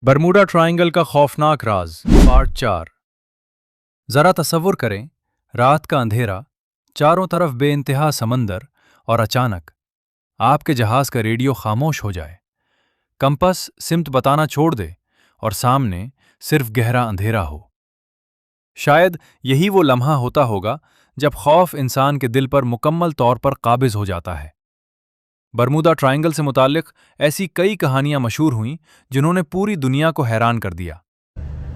Bermuda triangle का खौफनाक राज part 4। जरा तसव्वुर करें, रात का अंधेरा, चारों तरफ बेइंतहा समंदर, और अचानक आपके जहाज का रेडियो खामोश हो जाए। कंपास सिमत बताना छोड़ दे और सामने सिर्फ गहरा अंधेरा हो। शायद यही वो लम्हा होता होगा जब खौफ इंसान के दिल पर मुकम्मल तौर पर काबिज हो जाता है। बरमूदा ट्रायंगल से मुताल्लिक ऐसी कई कहानियां मशहूर हुईं जिन्होंने पूरी दुनिया को हैरान कर दिया।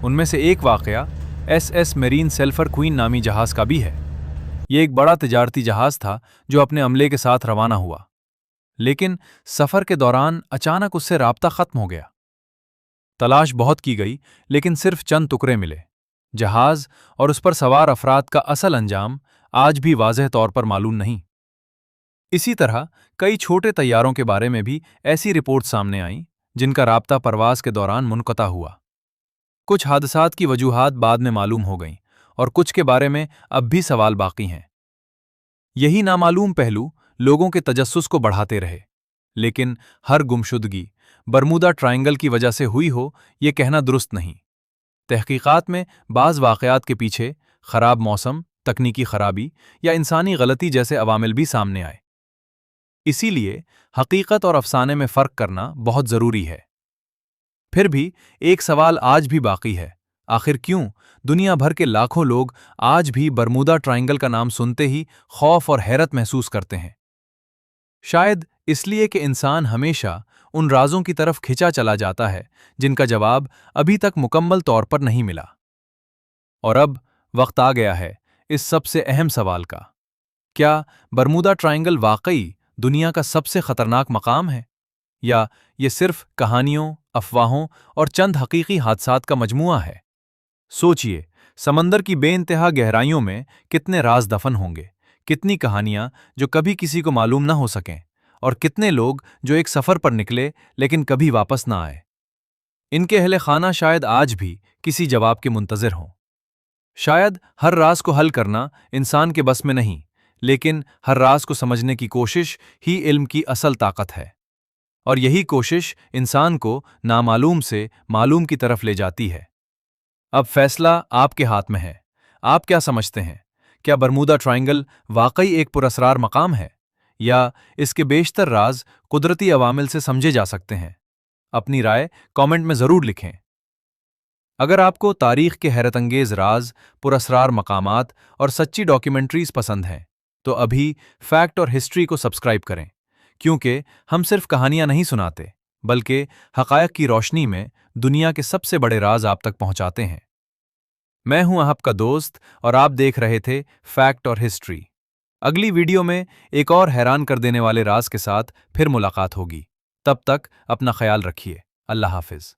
उनमें से एक वाकया SS मेरीन सेल्फर क्वीन नामी जहाज का भी है। ये एक बड़ा तिजारती जहाज था जो अपने अमले के साथ रवाना हुआ, लेकिन सफर के दौरान अचानक उससे राब्ता खत्म हो गया। तलाश बहुत की गई, लेकिन सिर्फ चंद टुकड़े मिले। जहाज और उस पर सवार अफराद का असल अंजाम आज भी वाज़ेह तौर पर मालूम नहीं। इसी तरह कई छोटे तैयारों के बारे में भी ऐसी रिपोर्ट सामने आईं जिनका राब्ता परवास के दौरान मुनक़ता हुआ। कुछ हादसात की वजूहात बाद में मालूम हो गईं और कुछ के बारे में अब भी सवाल बाकी हैं। यही नामालूम पहलू लोगों के तजस्सुस को बढ़ाते रहे, लेकिन हर गुमशुदगी बरमूदा ट्रायंगल की वजह से हुई हो ये कहना दुरुस्त नहीं। तहकीकात में बाज़ वाक़यात के पीछे खराब मौसम, तकनीकी खराबी या इंसानी गलती जैसे अवामिल भी सामने आए। इसीलिए हकीकत और अफसाने में फ़र्क करना बहुत ज़रूरी है। फिर भी एक सवाल आज भी बाकी है, आखिर क्यों दुनिया भर के लाखों लोग आज भी बरमूदा ट्रायंगल का नाम सुनते ही खौफ और हैरत महसूस करते हैं? शायद इसलिए कि इंसान हमेशा उन राज़ों की तरफ खिंचा चला जाता है जिनका जवाब अभी तक मुकम्मल तौर पर नहीं मिला। और अब वक्त आ गया है इस सबसे अहम सवाल का, क्या बरमूदा ट्रायंगल वाकई दुनिया का सबसे खतरनाक मकाम है, या ये सिर्फ कहानियों, अफवाहों और चंद हकीकी हादसात का मजमूआ है? सोचिए, समंदर की बेइंतहा गहराइयों में कितने राज दफन होंगे, कितनी कहानियां जो कभी किसी को मालूम ना हो सकें, और कितने लोग जो एक सफर पर निकले लेकिन कभी वापस ना आए। इनके अहले खाना शायद आज भी किसी जवाब के मुंतज़िर हों। शायद हर राज को हल करना इंसान के बस में नहीं, लेकिन हर राज को समझने की कोशिश ही इल्म की असल ताकत है। और यही कोशिश इंसान को नामालूम से मालूम की तरफ ले जाती है। अब फैसला आपके हाथ में है। आप क्या समझते हैं? क्या बरमूदा ट्रायंगल वाकई एक पुरअसरार मकाम है, या इसके बेशतर राज कुदरती अवामिल से समझे जा सकते हैं? अपनी राय कमेंट में ज़रूर लिखें। अगर आपको तारीख के हैरतअंगेज़ राज, पुरअसरार मकामात और सच्ची डॉक्यूमेंट्रीज़ पसंद हैं, तो अभी फैक्ट और हिस्ट्री को सब्सक्राइब करें, क्योंकि हम सिर्फ कहानियां नहीं सुनाते, बल्कि हक़ायक़ की रोशनी में दुनिया के सबसे बड़े राज आप तक पहुंचाते हैं। मैं हूं आपका दोस्त, और आप देख रहे थे फैक्ट और हिस्ट्री। अगली वीडियो में एक और हैरान कर देने वाले राज के साथ फिर मुलाकात होगी। तब तक अपना ख्याल रखिए। अल्लाह हाफिज।